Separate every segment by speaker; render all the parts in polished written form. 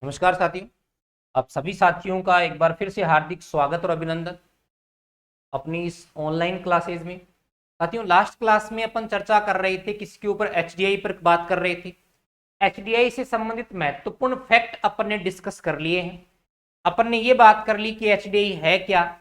Speaker 1: नमस्कार साथियों। आप सभी साथियों का एक बार फिर से हार्दिक स्वागत और अभिनंदन अपनी इस ऑनलाइन क्लासेज में। साथियों, लास्ट क्लास में अपन चर्चा कर रहे थे, किसके ऊपर, एचडीआई पर बात कर रहे थे। एचडीआई से संबंधित महत्वपूर्ण फैक्ट अपन ने डिस्कस कर लिए हैं। अपन ने ये बात कर ली कि एचडीआई है क्या,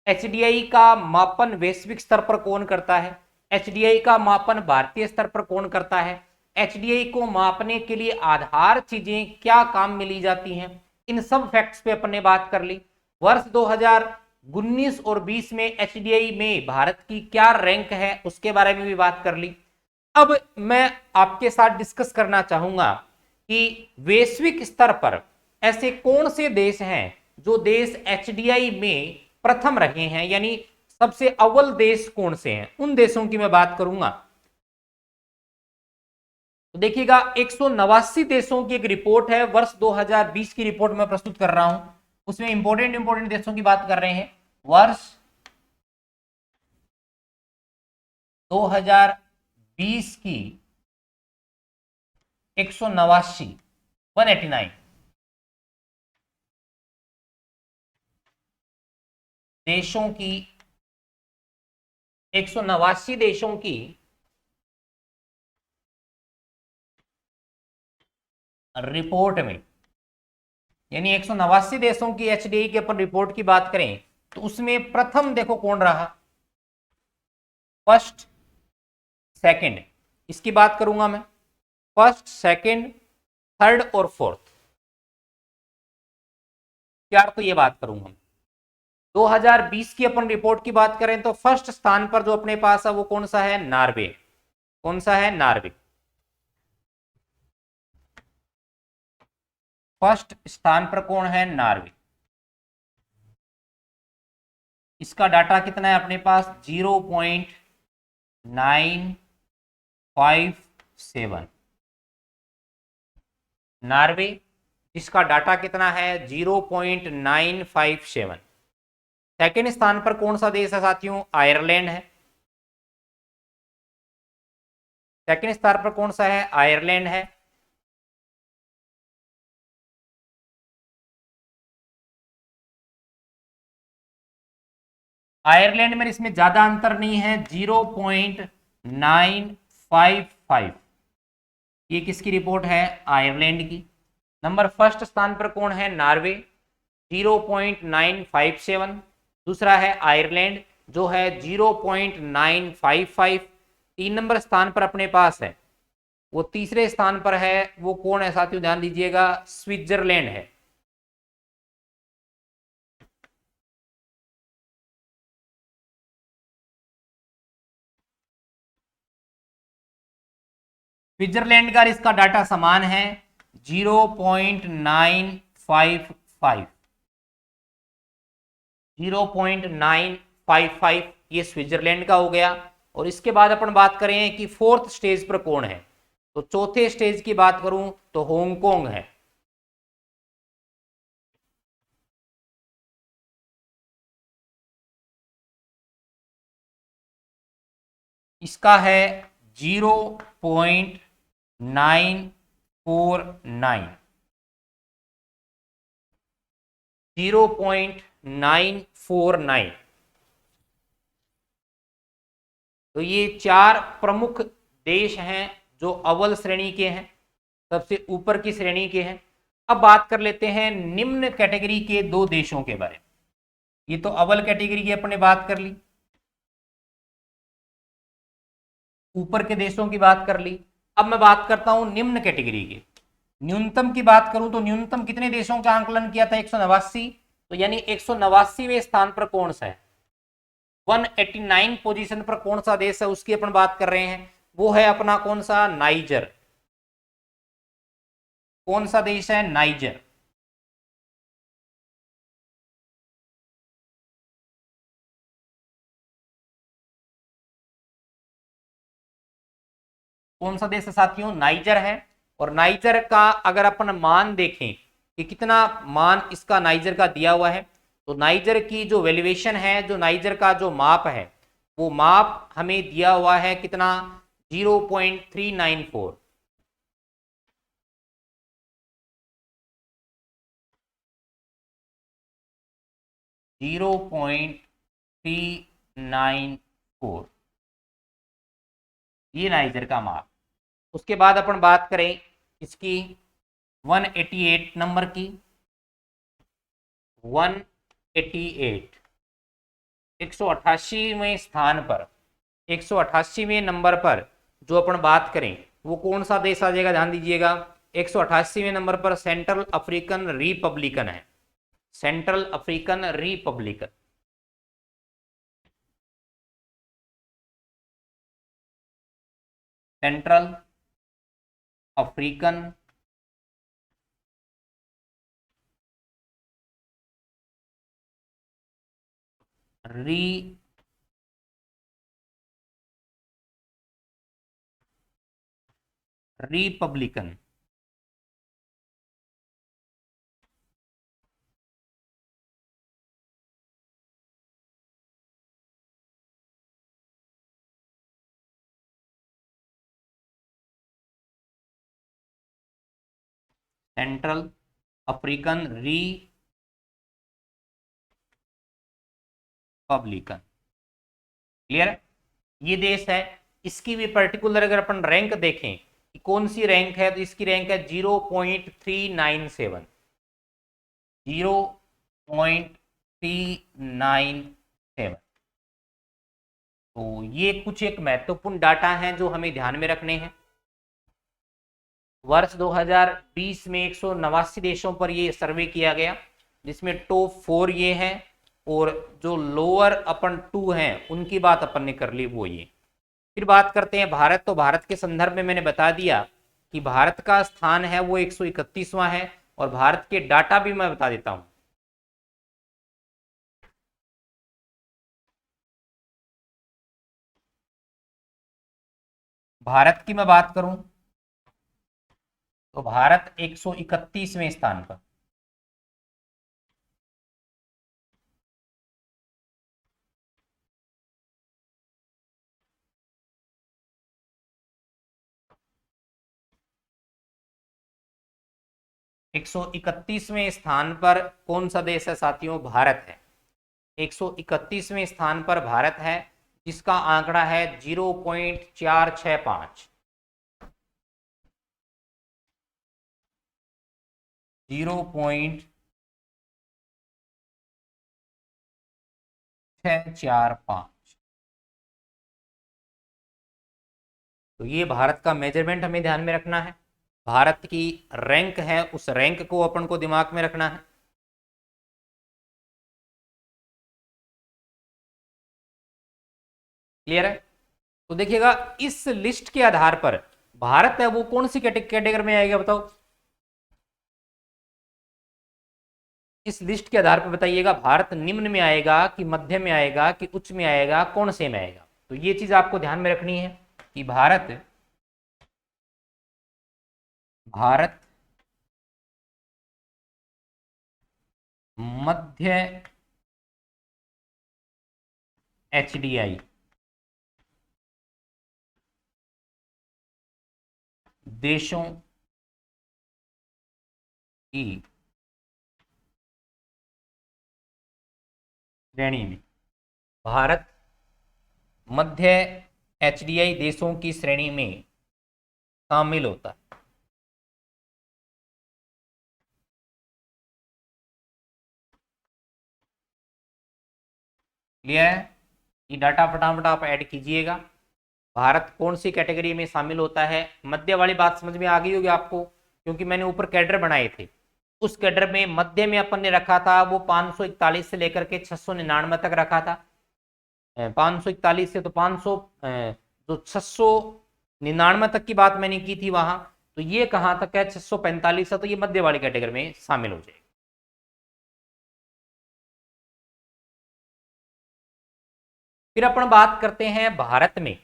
Speaker 1: एचडीआई का मापन वैश्विक स्तर पर कौन करता है, एचडीआई का मापन भारतीय स्तर पर कौन करता है, एचडीआई को मापने के लिए आधार चीजें क्या काम में ली जाती हैं, इन सब फैक्ट्स पे अपन ने बात कर ली। वर्ष 2019 और 20 में एचडीआई में भारत की क्या रैंक है उसके बारे में भी बात कर ली। अब मैं आपके साथ डिस्कस करना चाहूंगा कि वैश्विक स्तर पर ऐसे कौन से देश हैं जो देश एचडीआई में प्रथम रहे हैं, यानी सबसे अव्वल देश कौन से हैं, उन देशों की मैं बात करूंगा। तो देखिएगा, 189 देशों की एक रिपोर्ट है, वर्ष 2020 की रिपोर्ट मैं प्रस्तुत कर रहा हूं। उसमें इंपोर्टेंट देशों की बात कर रहे हैं। वर्ष 2020 की 189 देशों की 189 देशों की रिपोर्ट में, यानी 189 देशों की एचडीआई की अपन रिपोर्ट की बात करें तो उसमें प्रथम देखो कौन रहा, फर्स्ट सेकंड, इसकी बात करूंगा मैं। फर्स्ट, सेकंड, थर्ड और फोर्थ, यार तो ये बात करूंगा। 2020 की अपन रिपोर्ट की बात करें तो फर्स्ट स्थान पर जो अपने पास है वो कौन सा है, नॉर्वे। कौन सा है, नॉर्वे। फर्स्ट स्थान पर कौन है, नॉर्वे। इसका डाटा कितना है अपने पास, 0.957। नॉर्वे, इसका डाटा कितना है, 0.957। सेकेंड स्थान पर कौन सा देश है साथियों, आयरलैंड है। सेकेंड स्थान पर कौन सा है, आयरलैंड है। आयरलैंड में इसमें ज्यादा अंतर नहीं है, 0.955। ये किसकी रिपोर्ट है, आयरलैंड की। नंबर फर्स्ट स्थान पर कौन है, नॉर्वे, 0.957। दूसरा है आयरलैंड जो है 0.955। 3 नंबर स्थान पर अपने पास है, वो तीसरे स्थान पर है, वो कौन है साथियों, ध्यान दीजिएगा, स्विट्जरलैंड है। स्विट्जरलैंड का इसका डाटा समान है, 0.955। 0.955 ये स्विट्जरलैंड का हो गया। और इसके बाद अपन बात करें कि फोर्थ स्टेज पर कौन है, तो चौथे स्टेज की बात करूं तो हांगकांग है। इसका है 0.949। 0.949। तो ये 4 प्रमुख देश हैं जो अव्वल श्रेणी के हैं, सबसे ऊपर की श्रेणी के हैं। अब बात कर लेते हैं निम्न कैटेगरी के 2 देशों के बारे में। ये तो अव्वल कैटेगरी की अपने बात कर ली, ऊपर के देशों की बात कर ली। अब मैं बात करता हूं निम्न कैटेगरी की। न्यूनतम की बात करूं तो न्यूनतम कितने देशों का आंकलन किया था, 189। तो यानी 189वें स्थान पर कौन सा है, 189 पोजीशन पर कौन सा देश है उसकी अपन बात कर रहे हैं। वो है अपना कौन सा, नाइजर। कौन सा देश है, नाइजर। कौन सा देश है साथियों, नाइजर है। और नाइजर का अगर अपन मान देखें कि कितना मान इसका नाइजर का दिया हुआ है, तो नाइजर की जो वैल्यूएशन है, जो नाइजर का जो माप है, वो माप हमें दिया हुआ है कितना, 0.394। 0.394, ये नाइजर का माप। उसके बाद अपन बात करें इसकी 188 नंबर की, 188 188वें स्थान पर, 188वें नंबर पर जो अपन बात करें वो कौन सा देश आ जाएगा, ध्यान दीजिएगा। 188वें नंबर पर सेंट्रल अफ्रीकन रिपब्लिकन है, central African Republican. Central African Republican. Central African Republican, clear है। ये देश है, इसकी भी पर्टिकुलर अगर अपन रैंक देखें कि कौन सी रैंक है, तो इसकी रैंक है 0.397, 0.397। तो ये कुछ एक महत्वपूर्ण डाटा हैं जो हमें ध्यान में रखने हैं। वर्ष 2020 में 189 देशों पर ये सर्वे किया गया, जिसमें टॉप 4 ये हैं, और जो लोअर अपन 2 हैं उनकी बात अपन ने कर ली वो ये। फिर बात करते हैं भारत। तो भारत के संदर्भ में मैंने बता दिया कि भारत का स्थान है वो 131वां है, और भारत के डाटा भी मैं बता देता हूं। भारत की मैं बात करूं तो भारत 131वें स्थान पर, 131वें स्थान पर कौन सा देश है साथियों, भारत है। 131वें स्थान पर भारत है, जिसका आंकड़ा है 0.465, 0.645। तो ये भारत का मेजरमेंट हमें ध्यान में रखना है, भारत की रैंक है, उस रैंक को अपन को दिमाग में रखना है। क्लियर है। तो देखिएगा इस लिस्ट के आधार पर भारत है वो कौन सी कैटेगरी में आएगा बताओ, इस लिस्ट के आधार पर बताइएगा, भारत निम्न में आएगा कि मध्य में आएगा कि उच्च में आएगा, कौन से में आएगा। तो ये चीज आपको ध्यान में रखनी है कि भारत भारत मध्य एचडीआई देशों की श्रेणी में, भारत मध्य एचडीआई देशों की श्रेणी में शामिल होता है। क्लियर है। ये डाटा फटाफट आप ऐड कीजिएगा, भारत कौन सी कैटेगरी में शामिल होता है। मध्य वाली बात समझ में आ गई होगी आपको, क्योंकि मैंने ऊपर कैडर बनाए थे, उस कैडर में मध्य में अपन ने रखा था वो 541 से लेकर के 699 तक रखा था। 541 से तो 500 जो 699 तक की बात मैंने की थी वहां, तो ये कहां तक है, 645 है, तो ये मध्य वाली कैटेगरी में शामिल हो जाएगा। फिर अपन बात करते हैं भारत में,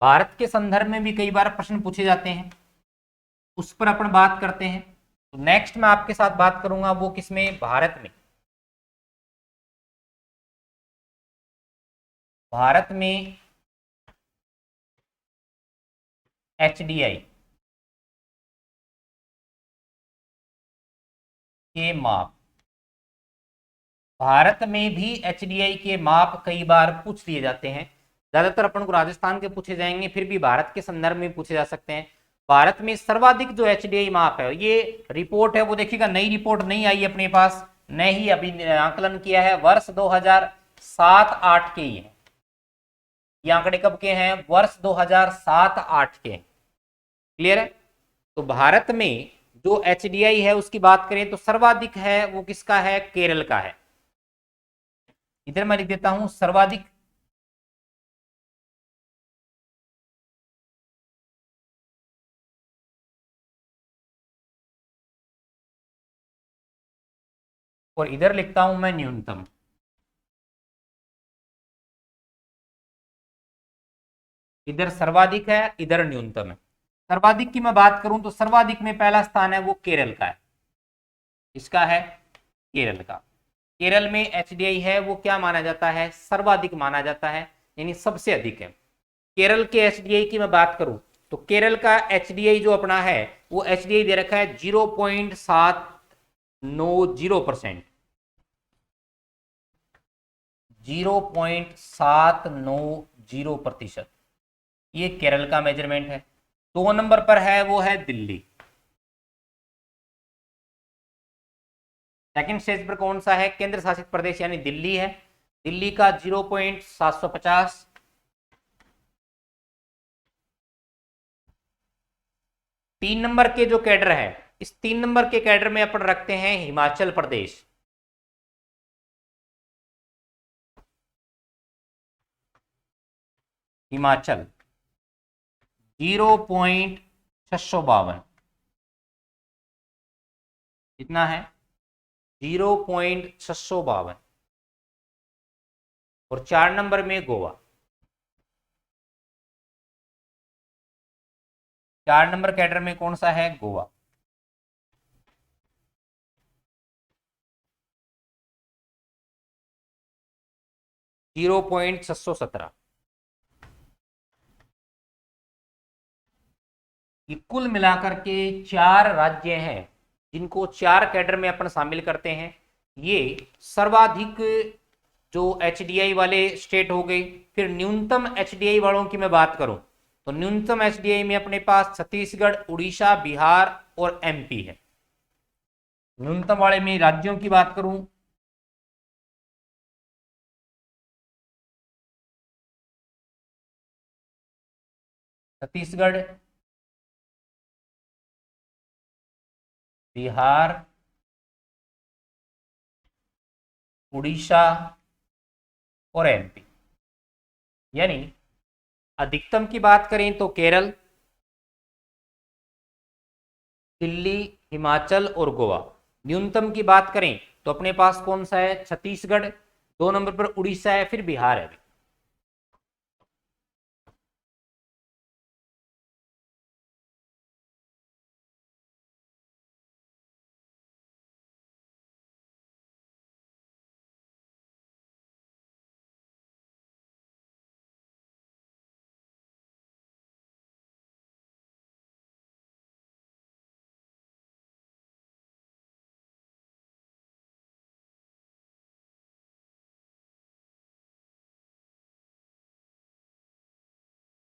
Speaker 1: भारत के संदर्भ में भी कई बार प्रश्न पूछे जाते हैं, उस पर अपन बात करते हैं। तो नेक्स्ट मैं आपके साथ बात करूंगा वो किसमें, भारत में। भारत में एचडीआई के माप भारत में भी एचडीआई के माप कई बार पूछ लिए जाते हैं। ज्यादातर अपन को राजस्थान के पूछे जाएंगे, फिर भी भारत के संदर्भ में पूछे जा सकते हैं। भारत में सर्वाधिक जो एचडीआई माप है, ये रिपोर्ट है वो देखिएगा, नई रिपोर्ट नहीं आई अपने पास, न ही अभी आंकलन किया है, वर्ष 2007-8 के ही है। ये आंकड़े कब के हैं? वर्ष 2007-8 के हैं। क्लियर है? तो भारत में जो एचडीआई है उसकी बात करें तो सर्वाधिक है वो किसका है? केरल का है। इधर मैं लिख देता हूं सर्वाधिक और इधर लिखता हूं मैं न्यूनतम। इधर सर्वाधिक है, इधर न्यूनतम है। सर्वाधिक की मैं बात करूं तो सर्वाधिक में पहला स्थान है वो केरल का है। इसका है केरल का। केरल में एचडीआई है वो क्या माना जाता है? सर्वाधिक माना जाता है, यानी सबसे अधिक है। केरल के एचडीआई की मैं बात करूं तो केरल का एचडीआई जो अपना है वो एचडीआई दे रखा है 0.790%। 0.790%, ये केरल का मेजरमेंट है। 2 नंबर पर है वो है दिल्ली। सेकंड स्टेज पर कौन सा है? केंद्र शासित प्रदेश यानी दिल्ली है। दिल्ली का 0.750। 3 नंबर के जो कैडर है, इस 3 नंबर के कैडर में अपन रखते हैं हिमाचल प्रदेश। हिमाचल 0.652, कितना है? 0.652। और 4 नंबर में गोवा। 4 नंबर कैडर में कौन सा है? गोवा। Zero point 617। कुल मिलाकर के 4 राज्य हैं जिनको 4 कैडर में अपन शामिल करते हैं। ये सर्वाधिक जो एचडीआई वाले स्टेट हो गई। फिर न्यूनतम एचडीआई वालों की मैं बात करूं तो न्यूनतम एचडीआई में अपने पास छत्तीसगढ़, उड़ीसा, बिहार और एमपी है। न्यूनतम वाले में राज्यों की बात करूं छत्तीसगढ़, बिहार, उड़ीसा और एमपी। यानी अधिकतम की बात करें तो केरल, दिल्ली, हिमाचल और गोवा। न्यूनतम की बात करें तो अपने पास कौन सा है? छत्तीसगढ़। 2 नंबर पर उड़ीसा है, फिर बिहार है।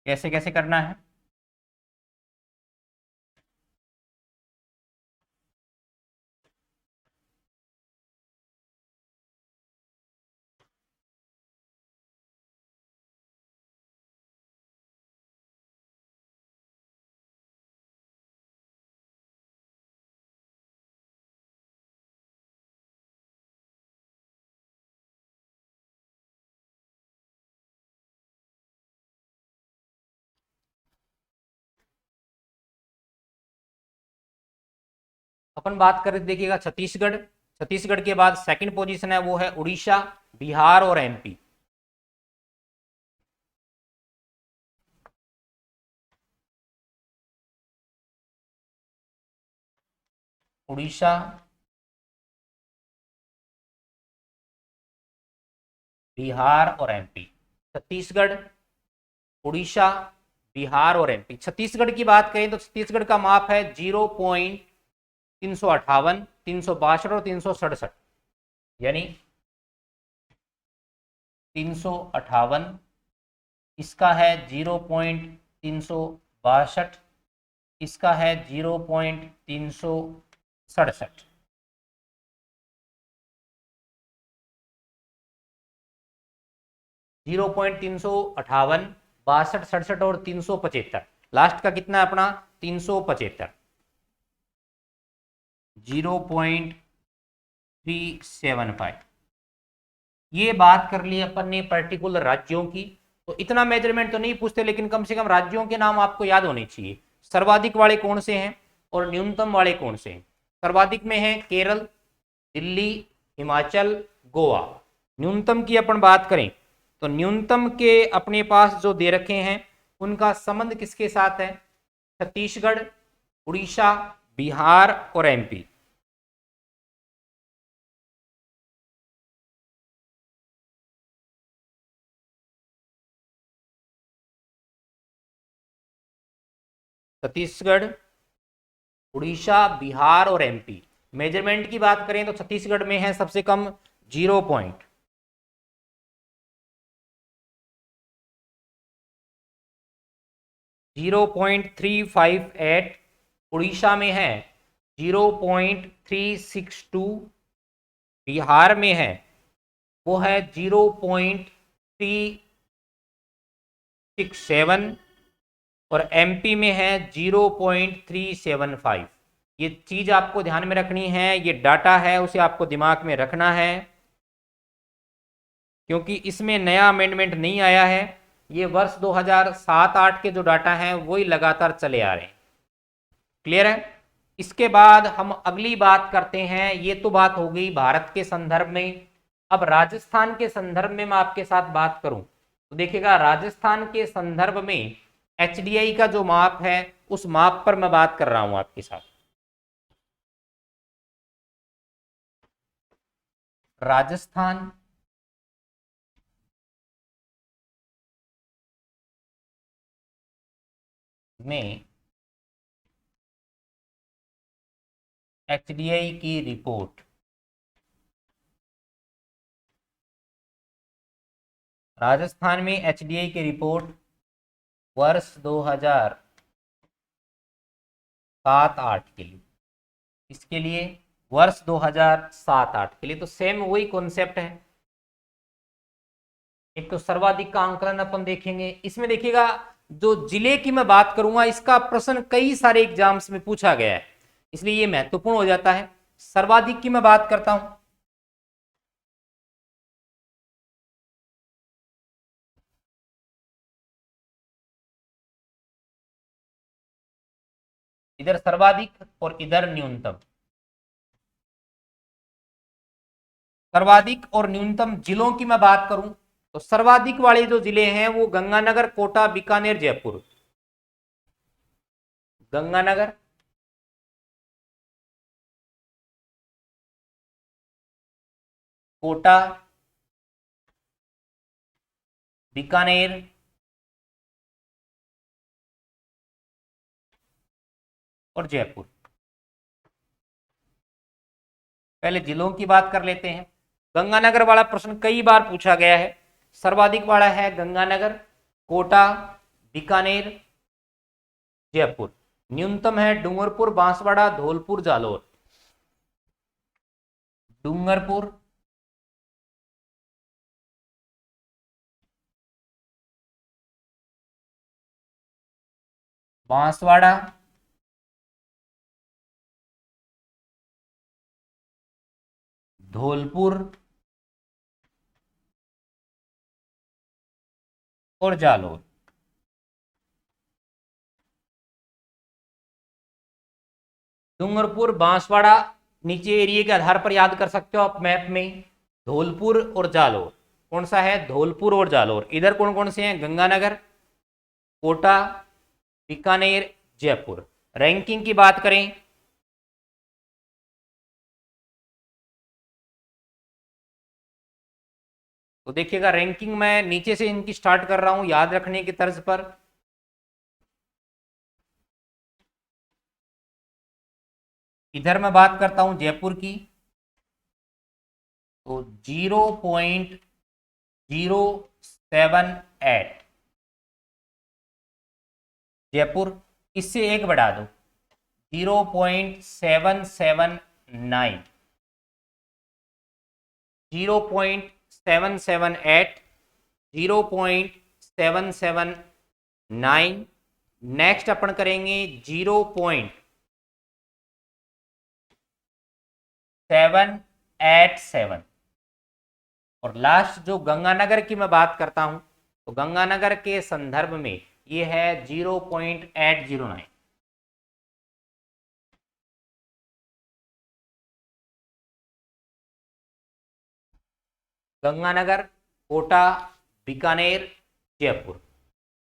Speaker 1: कैसे कैसे करना है? अपन बात करें, देखिएगा छत्तीसगढ़। छत्तीसगढ़ के बाद सेकंड पोजीशन है वो है उड़ीसा, बिहार और एमपी। उड़ीसा, बिहार और एमपी। छत्तीसगढ़, उड़ीसा, बिहार और एमपी। छत्तीसगढ़ की बात करें तो छत्तीसगढ़ का माप है 0.358, 362 और 367। यानी 358, इसका है 0.362, इसका है 0.367। 0.358, 62, 67 और 375। लास्ट का कितना है अपना 375। 0.375। ये बात कर ली अपन ने पर्टिकुलर राज्यों की। तो इतना मेजरमेंट तो नहीं पूछते, लेकिन कम से कम राज्यों के नाम आपको याद होने चाहिए। सर्वाधिक वाले कौन से हैं और न्यूनतम वाले कौन से हैं। सर्वाधिक में है केरल, दिल्ली, हिमाचल, गोवा। न्यूनतम की अपन बात करें तो न्यूनतम के अपने पास जो दे रखे हैं उनका संबंध किसके साथ है। छत्तीसगढ़, उड़ीसा, बिहार और एमपी। छत्तीसगढ़, उड़ीसा, बिहार और एमपी। मेजरमेंट की बात करें तो छत्तीसगढ़ में है सबसे कम 0.358। उड़ीसा में है 0.362। बिहार में है वो है 0.367 और एमपी में है 0.375। ये चीज आपको ध्यान में रखनी है, ये डाटा है उसे आपको दिमाग में रखना है, क्योंकि इसमें नया अमेंडमेंट नहीं आया है। ये वर्ष 2007-8 के जो डाटा हैं वही लगातार चले आ रहे हैं। क्लियर है। इसके बाद हम अगली बात करते हैं। ये तो बात हो गई भारत के संदर्भ में। अब राजस्थान के संदर्भ में मैं आपके साथ बात करूं तो देखिएगा, राजस्थान के संदर्भ में एचडीआई का जो माप है उस माप पर मैं बात कर रहा हूं आपके साथ। राजस्थान में एचडीआई की रिपोर्ट। राजस्थान में एचडीआई की रिपोर्ट वर्ष 2007-8 के लिए। इसके लिए वर्ष 2007-8 के लिए तो सेम वही कॉन्सेप्ट है। एक तो सर्वाधिक का आंकलन अपन देखेंगे। इसमें देखिएगा, जो जिले की मैं बात करूंगा इसका प्रश्न कई सारे एग्जाम्स में पूछा गया है, इसलिए ये महत्वपूर्ण हो जाता है। सर्वाधिक की मैं बात करता हूं। इधर सर्वाधिक और इधर न्यूनतम। सर्वाधिक और न्यूनतम जिलों की मैं बात करूं तो सर्वाधिक वाले जो जिले हैं वो गंगानगर, कोटा, बीकानेर, जयपुर। गंगानगर, कोटा, बीकानेर और जयपुर। पहले जिलों की बात कर लेते हैं। गंगानगर वाला प्रश्न कई बार पूछा गया है। सर्वाधिक वाला है गंगानगर, कोटा, बीकानेर, जयपुर। न्यूनतम है डूंगरपुर, बांसवाड़ा, धौलपुर, जालोर। डूंगरपुर, बांसवाड़ा, धौलपुर और जालोर। डूंगरपुर, बांसवाड़ा नीचे एरिया के आधार पर याद कर सकते हो आप मैप में। धौलपुर और जालोर कौन सा है, धौलपुर और जालोर। इधर कौन कौन से हैं, गंगानगर, कोटा, बीकानेर, जयपुर। रैंकिंग की बात करें तो देखिएगा, रैंकिंग मैं नीचे से इनकी स्टार्ट कर रहा हूं याद रखने की तर्ज पर। इधर मैं बात करता हूं जयपुर की तो 078 जयपुर, इससे एक बढ़ा दो 0.779, 0.778, 0.779। नेक्स्ट अपन करेंगे 0.787 और लास्ट जो गंगानगर की मैं बात करता हूं तो गंगानगर के संदर्भ में ये है 0.809। गंगानगर, कोटा, बीकानेर, जयपुर।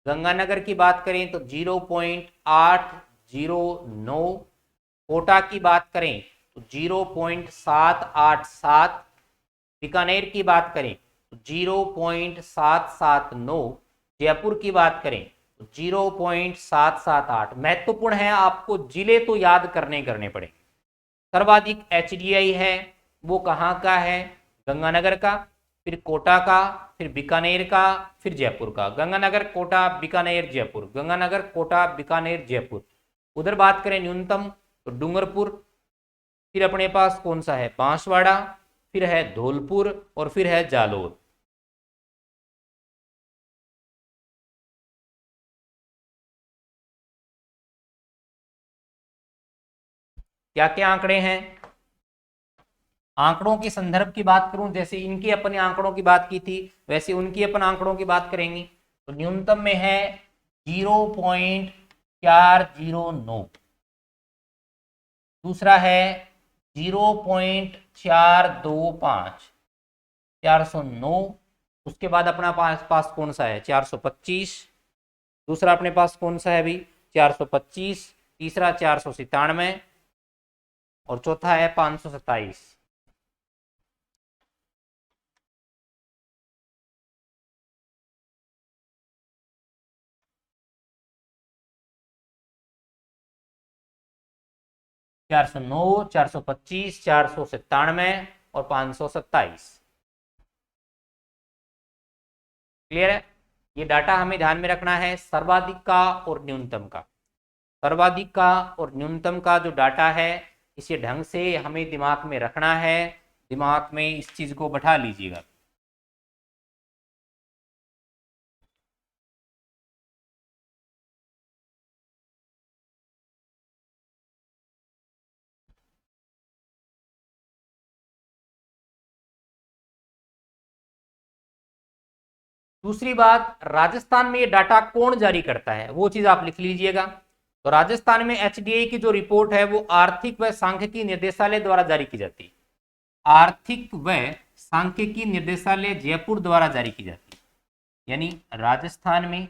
Speaker 1: गंगानगर की बात करें तो 0.809, कोटा की बात करें तो 0.787, बीकानेर की बात करें तो 0.779, जयपुर की बात करें तो 0.778। महत्वपूर्ण है, आपको जिले तो याद करने पड़े। सर्वाधिक एचडीआई है वो कहाँ का है? गंगानगर का, फिर कोटा का, फिर बीकानेर का, फिर जयपुर का। गंगानगर, कोटा, बीकानेर, जयपुर, गंगानगर, कोटा, बीकानेर, जयपुर। उधर बात करें न्यूनतम तो डूंगरपुर, फिर अपने पास कौन सा है? बांसवाड़ा, फिर है धौलपुर और फिर है जालोर। क्या क्या आंकड़े हैं? आंकड़ों के संदर्भ की बात करूं, जैसे इनके अपने आंकड़ों की बात की थी वैसे उनकी अपन आंकड़ों की बात करेंगे। तो न्यूनतम में है 0.409, दूसरा है 0.425, 409। उसके बाद अपना पास कौन सा है? 425। दूसरा अपने पास कौन सा है अभी? 425। तीसरा 497 और चौथा है 527। चार सौ नौ, 425, 497 और 527। क्लियर है? ये डाटा हमें ध्यान में रखना है, सर्वाधिक का और न्यूनतम का। सर्वाधिक का और न्यूनतम का जो डाटा है इसे ढंग से हमें दिमाग में रखना है। दिमाग में इस चीज को बैठा लीजिएगा। दूसरी बात, राजस्थान में ये डाटा कौन जारी करता है वो चीज आप लिख लीजिएगा। तो राजस्थान में एचडीआई की जो रिपोर्ट है वो आर्थिक व सांख्यिकी निर्देशालय द्वारा जारी की जाती है। आर्थिक व सांख्यिकी निर्देशालय जयपुर द्वारा जारी की जाती है। यानी राजस्थान में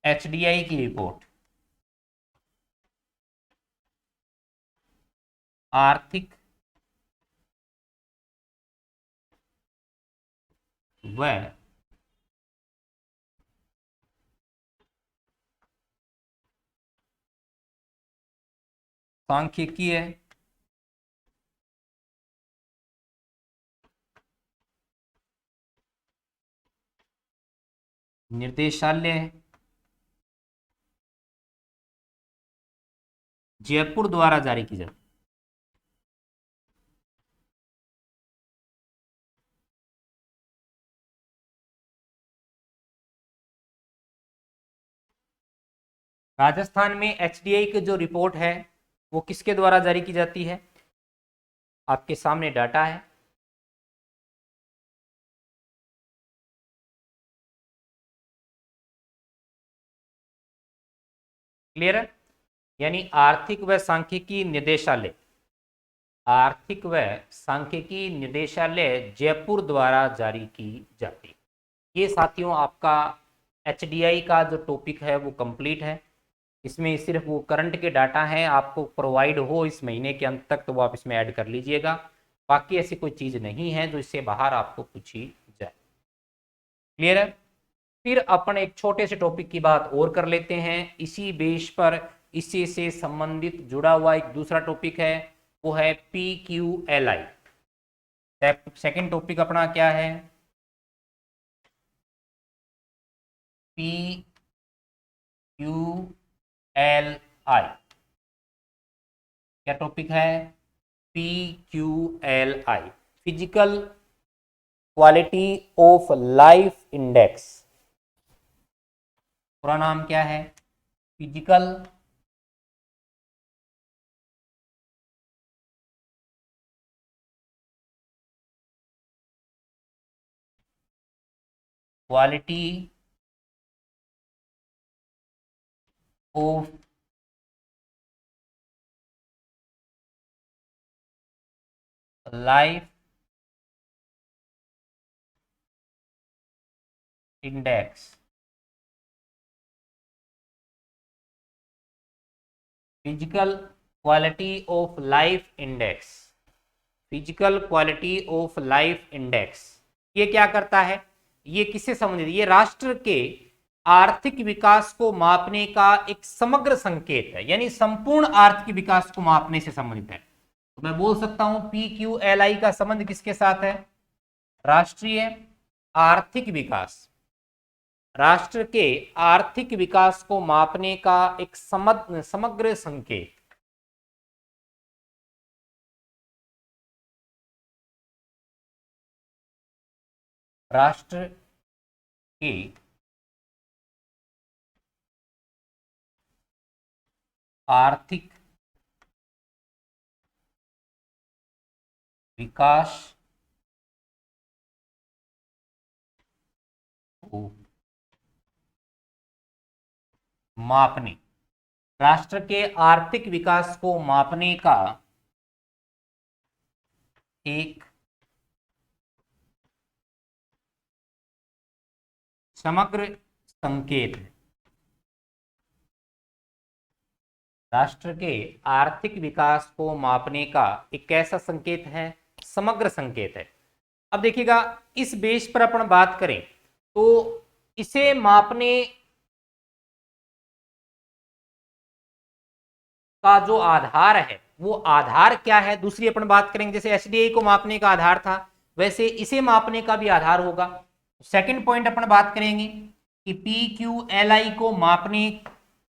Speaker 1: एचडीआई की रिपोर्ट आर्थिक व सांख्यिकीय निर्देशालय जयपुर द्वारा जारी की जाती है। राजस्थान में एचडीआई की जो रिपोर्ट है वो किसके द्वारा जारी की जाती है? आपके सामने डाटा है। क्लियर है? यानी आर्थिक व सांख्यिकी निर्देशालय, आर्थिक व सांख्यिकी निर्देशालय जयपुर द्वारा जारी की जाती। ये साथियों आपका एचडीआई का जो टॉपिक है वो कंप्लीट है। इसमें सिर्फ वो करंट के डाटा हैं, आपको प्रोवाइड हो इस महीने के अंत तक तो वो आप इसमें ऐड कर लीजिएगा। बाकी ऐसी कोई चीज़ नहीं है जो इससे बाहर आपको पूछी जाए। क्लियर है? फिर अपन एक छोटे से टॉपिक की बात और कर लेते हैं इसी बेस पर। इसी से संबंधित जुड़ा हुआ एक दूसरा टॉपिक है, वो है PQLI। सेकंड टॉपिक अपना क्या है? PQLI। क्या टॉपिक है? PQLI, physical quality of life index. पूरा नाम क्या है? Physical quality of life index. Physical quality of life index, physical quality of life index. ये क्या करता है? ये किससे संबंधित? ये राष्ट्र के आर्थिक विकास को मापने का एक समग्र संकेत है, यानी संपूर्ण आर्थिक विकास को मापने से संबंधित है। तो मैं बोल सकता हूं PQLI का संबंध किसके साथ है? राष्ट्रीय आर्थिक विकास, राष्ट्र के आर्थिक विकास को मापने का एक समग्र संकेत। राष्ट्र के आर्थिक विकास को मापने, राष्ट्र के आर्थिक विकास को मापने का एक समग्र संकेत है। राष्ट्र के आर्थिक विकास को मापने का एक कैसा संकेत है? समग्र संकेत है। अब देखिएगा, इस बेस पर अपन बात करें तो इसे मापने का जो आधार है वो आधार क्या है, दूसरी अपन बात करेंगे। जैसे HDI को मापने का आधार था, वैसे इसे मापने का भी आधार होगा। सेकंड पॉइंट अपन बात करेंगे कि PQLI को मापने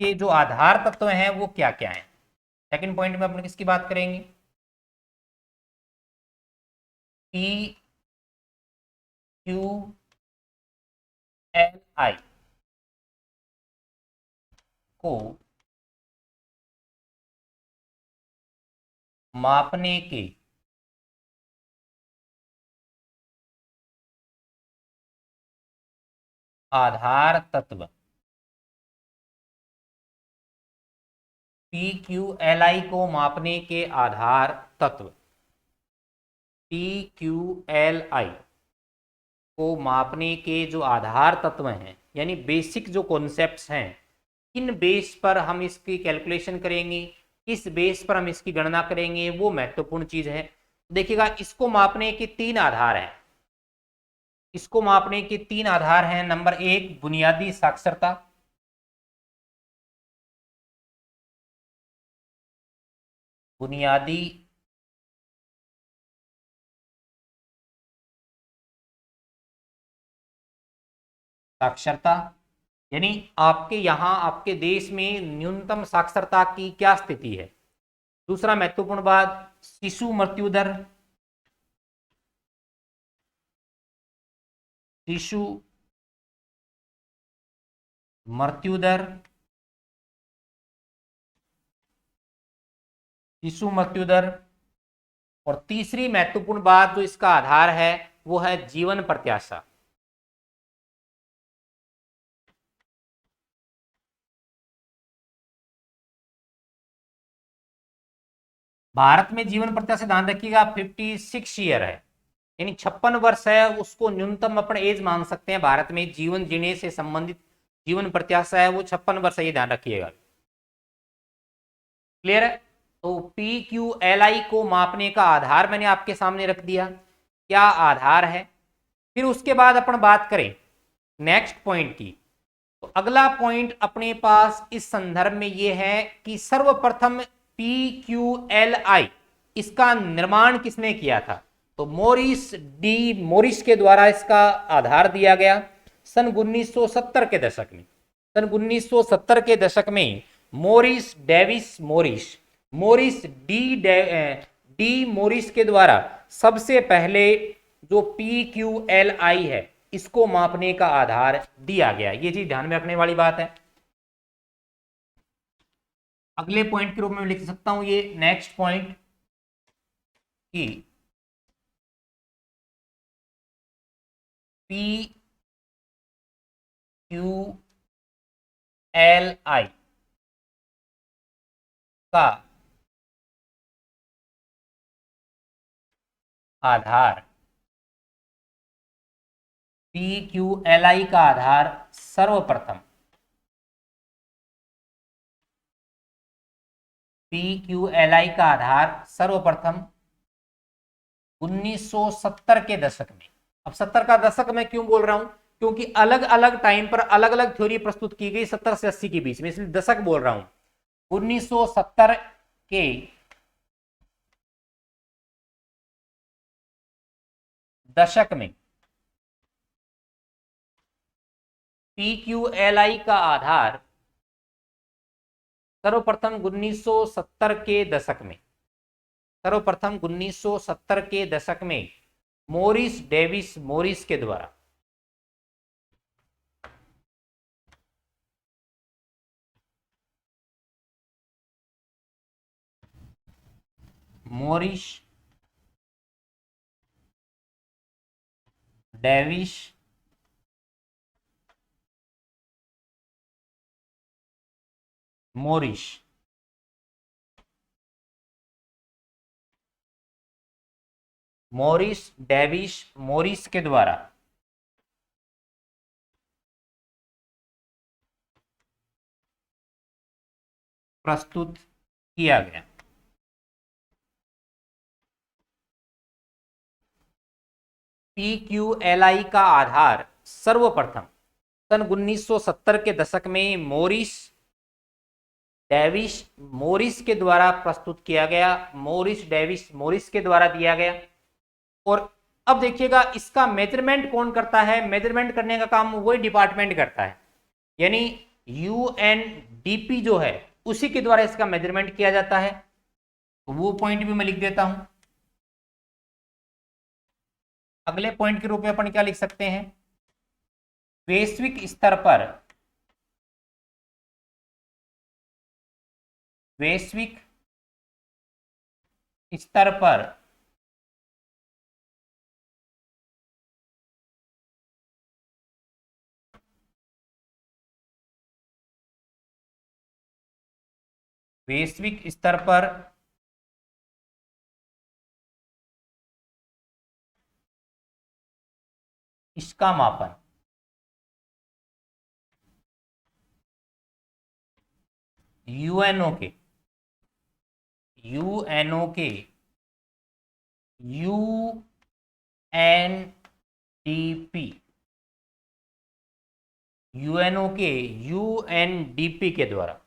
Speaker 1: के जो आधार तत्व हैं वो क्या क्या हैं। सेकंड पॉइंट में अपन किसकी बात करेंगे? PQLI को मापने के आधार तत्व। PQLI को मापने के आधार तत्व, PQLI को मापने के जो आधार तत्व हैं, यानी बेसिक जो कॉन्सेप्ट्स हैं, किन बेस पर हम इसकी कैलकुलेशन करेंगे, किस बेस पर हम इसकी गणना करेंगे, वो महत्वपूर्ण चीज है। देखिएगा, इसको मापने के तीन आधार हैं। इसको मापने के तीन आधार हैं। नंबर एक, बुनियादी साक्षरता। बुनियादी साक्षरता, यानी आपके यहाँ आपके देश में न्यूनतम साक्षरता की क्या स्थिति है। दूसरा महत्वपूर्ण बात, शिशु मृत्यु दर। शिशु मृत्यु दर, शिशु मृत्यु दर। और तीसरी महत्वपूर्ण बात जो इसका आधार है वो है जीवन प्रत्याशा। भारत में जीवन प्रत्याशा, ध्यान रखिएगा, 56 ईयर है, यानी 56 वर्ष है, उसको न्यूनतम अपन एज मान सकते हैं। भारत में जीवन जीने से संबंधित जीवन प्रत्याशा है वो 56 वर्ष है, ये ध्यान रखिएगा। क्लियर है? तो PQLI को मापने का आधार मैंने आपके सामने रख दिया, क्या आधार है। फिर उसके बाद अपन बात करें नेक्स्ट पॉइंट की। तो अगला पॉइंट अपने पास इस संदर्भ में यह है कि सर्वप्रथम PQLI इसका निर्माण किसने किया था? तो मोरिस के द्वारा इसका आधार दिया गया सन 1970 के दशक में। सन 1970 के दशक में Morris Davis Morris D Morris के द्वारा सबसे पहले जो PQLI है इसको मापने का आधार दिया गया। ये चीज ध्यान में रखने वाली बात है। अगले पॉइंट के रूप में लिख सकता हूं ये नेक्स्ट पॉइंट कि PQLI का आधार PQLI का आधार सर्वप्रथम PQLI का आधार सर्वप्रथम 1970 के दशक में। अब 70 का दशक मैं क्यों बोल रहा हूं? क्योंकि अलग अलग टाइम पर अलग अलग थ्योरी प्रस्तुत की गई 70 से 80 के बीच में, इसलिए दशक बोल रहा हूं। 1970 के दशक में PQLI का आधार सर्वप्रथम 1970 के दशक में, सर्वप्रथम 1970 के दशक में मोरिस डेविस मोरिस के द्वारा Morris Davis Morris Morris Davis Morris के द्वारा प्रस्तुत किया गया। PQLI का आधार सर्वप्रथम सन 1970 के दशक में मोरिस डेविस मोरिस के द्वारा प्रस्तुत किया गया, मोरिस डेविस मोरिस के द्वारा दिया गया। और अब देखिएगा इसका मेजरमेंट कौन करता है? मेजरमेंट करने का काम वही डिपार्टमेंट करता है, यानी UNDP जो है उसी के द्वारा इसका मेजरमेंट किया जाता है। तो वो पॉइंट भी मैं लिख देता हूं। अगले पॉइंट के रूप में अपन क्या लिख सकते हैं? वैश्विक स्तर पर वैश्विक स्तर पर वैश्विक स्तर पर इसका मापन यूएनओ के यूएनडीपी के द्वारा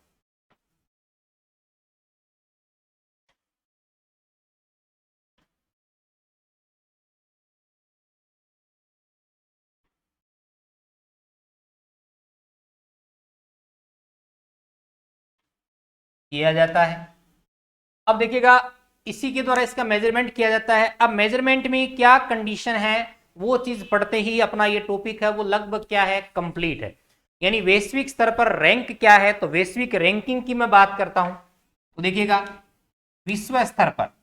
Speaker 1: किया जाता है। अब देखिएगा इसी के द्वारा इसका मेजरमेंट किया जाता है। अब मेजरमेंट में क्या कंडीशन है वो चीज पढ़ते ही अपना ये टॉपिक है वो लगभग क्या है, कंप्लीट है। यानी वैश्विक स्तर पर रैंक क्या है? तो वैश्विक रैंकिंग की मैं बात करता हूं तो देखिएगा विश्व स्तर पर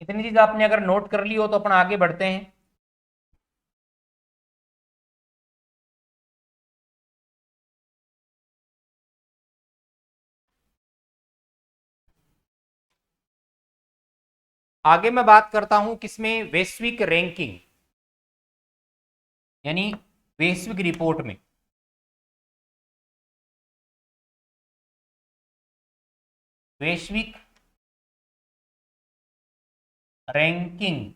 Speaker 1: इतनी चीज आपने अगर नोट कर ली हो तो अपन आगे बढ़ते हैं। आगे मैं बात करता हूं किसमें? वैश्विक रैंकिंग यानी वैश्विक रिपोर्ट में। वैश्विक रैंकिंग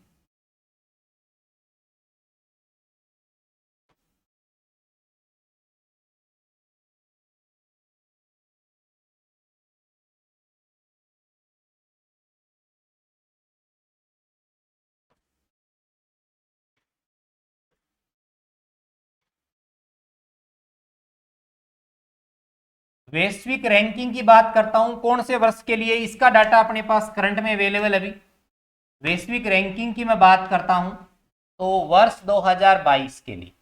Speaker 1: वैश्विक रैंकिंग की बात करता हूं कौन से वर्ष के लिए, इसका डाटा अपने पास करंट में अवेलेबल अभी। वैश्विक रैंकिंग की मैं बात करता हूं तो वर्ष 2022 के लिए,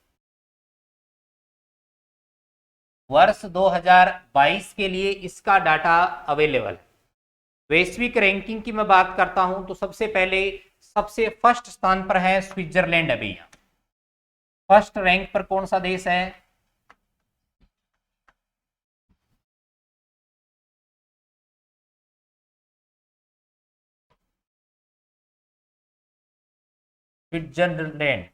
Speaker 1: वर्ष 2022 के लिए इसका डाटा अवेलेबल है। वैश्विक रैंकिंग की मैं बात करता हूं तो सबसे पहले सबसे फर्स्ट स्थान पर है स्विट्जरलैंड। अभी यहाँ फर्स्ट रैंक पर कौन सा देश है? स्विट्जरलैंड।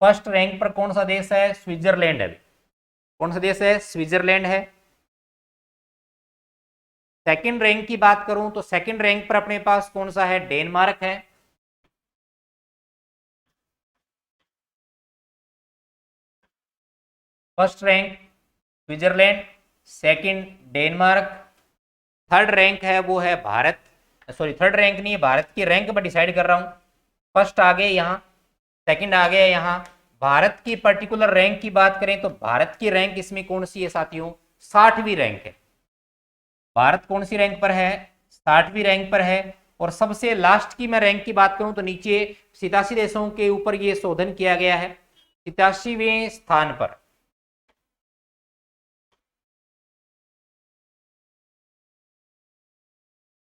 Speaker 1: फर्स्ट रैंक पर कौन सा देश है? स्विट्जरलैंड है। कौन सा देश है? स्विट्जरलैंड है। सेकंड रैंक की बात करूं तो सेकंड रैंक पर अपने पास कौन सा है? डेनमार्क है। First rank Switzerland, second Denmark, third rank है वो है भारत। सॉरी, थर्ड रैंक नहीं है, भारत की रैंक मैं डिसाइड कर रहा हूं। फर्स्ट आ गए यहाँ, सेकंड आ गया यहाँ। भारत की पर्टिकुलर रैंक की बात करें तो भारत की रैंक इसमें कौन सी है साथियों? 60वीं रैंक है। भारत कौन सी रैंक पर है? 60वीं रैंक पर है। और सबसे लास्ट की मैं रैंक की बात करूं तो नीचे 87 देशों के ऊपर ये शोधन किया गया है, 87वें स्थान पर।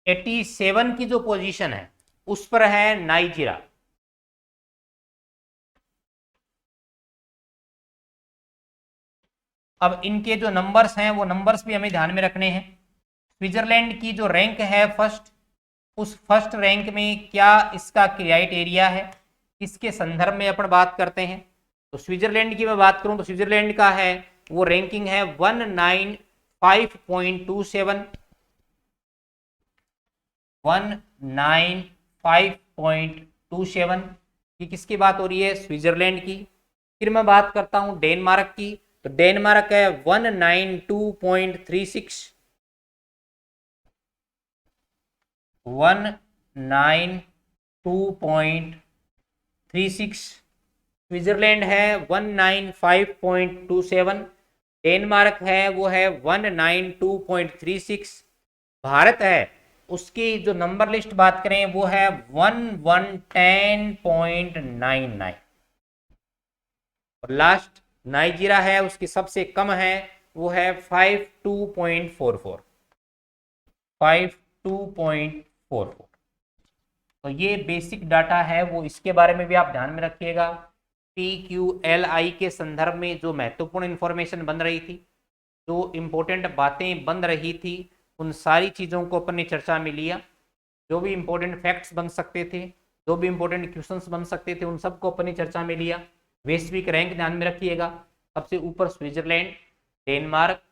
Speaker 1: एटी 87 की जो पोजीशन है उस पर है नाइजीरिया। अब इनके जो नंबर्स हैं वो नंबर्स भी हमें ध्यान में रखने हैं। स्विट्जरलैंड की जो रैंक है फर्स्ट, उस फर्स्ट रैंक में क्या इसका क्राइटेरिया है, किसके संदर्भ में अपन बात करते हैं? तो स्विट्जरलैंड की मैं बात करूं तो स्विट्जरलैंड का है वो रैंकिंग है 195.27, 195.27 की किसकी बात हो रही है? स्विट्जरलैंड की। फिर मैं बात करता हूं डेनमार्क की, तो डेनमार्क है 192.36, 192.36। स्विट्जरलैंड है 195.27, डेनमार्क है वो है 192.36। भारत है उसकी जो नंबर लिस्ट बात करें वो है 1110.99। और लास्ट नाइजीरिया है उसकी सबसे कम है वो है 52.44, 52.44। तो ये बेसिक डाटा है वो, इसके बारे में भी आप ध्यान में रखिएगा। PQLI के संदर्भ में जो महत्वपूर्ण इंफॉर्मेशन बन रही थी, जो इंपॉर्टेंट बातें बन रही थी, उन सारी चीज़ों को अपन ने चर्चा में लिया। जो भी इंपॉर्टेंट फैक्ट्स बन सकते थे, जो भी इंपॉर्टेंट क्वेश्चंस बन सकते थे, उन सबको अपन ने चर्चा में लिया। वैश्विक रैंक ध्यान में रखिएगा, सबसे ऊपर स्विट्जरलैंड, डेनमार्क,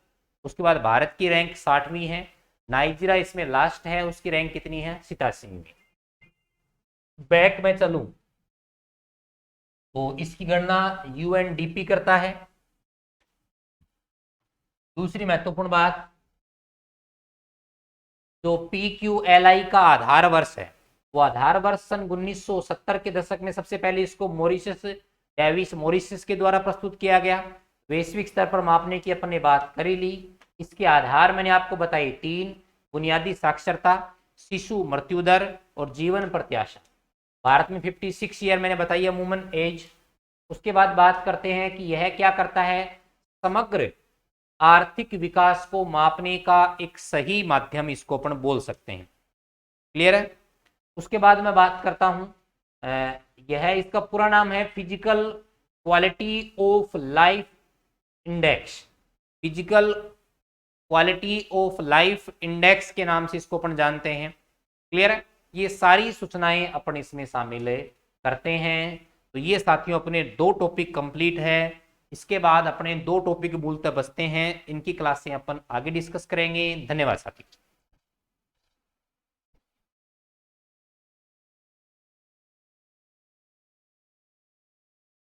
Speaker 1: उसके बाद भारत की रैंक 60वीं है, नाइजीरिया इसमें लास्ट है, उसकी रैंक कितनी है? 87वीं। बैक में चलूं तो इसकी गणना UNDP करता है। दूसरी महत्वपूर्ण बात, जो PQLI का आधार वर्ष है वो आधार वर्ष सन 1970 के दशक में सबसे पहले इसको मॉरिशस, डेविस मॉरिशस के द्वारा प्रस्तुत किया गया। वैश्विक स्तर पर मापने की अपन ने बात करी ली। इसके आधार मैंने आपको बताई 3: बुनियादी साक्षरता, शिशु मृत्यु दर और जीवन प्रत्याशा। भारत में 56 ईयर मैंने बताई अमूमन एज। उसके बाद बात करते हैं कि यह क्या करता है? समग्र आर्थिक विकास को मापने का एक सही माध्यम इसको अपन बोल सकते हैं। क्लियर है? उसके बाद मैं बात करता हूं, यह इसका पूरा नाम है physical quality of life index. Physical quality of life index के नाम से इसको अपन जानते हैं। क्लियर है? ये सारी सूचनाएं अपन इसमें शामिल करते हैं। तो ये साथियों अपने 2 टॉपिक कंप्लीट है, इसके बाद अपने 2 टॉपिक बोलते बचते हैं, इनकी क्लासें अपन आगे डिस्कस करेंगे। धन्यवाद साथी।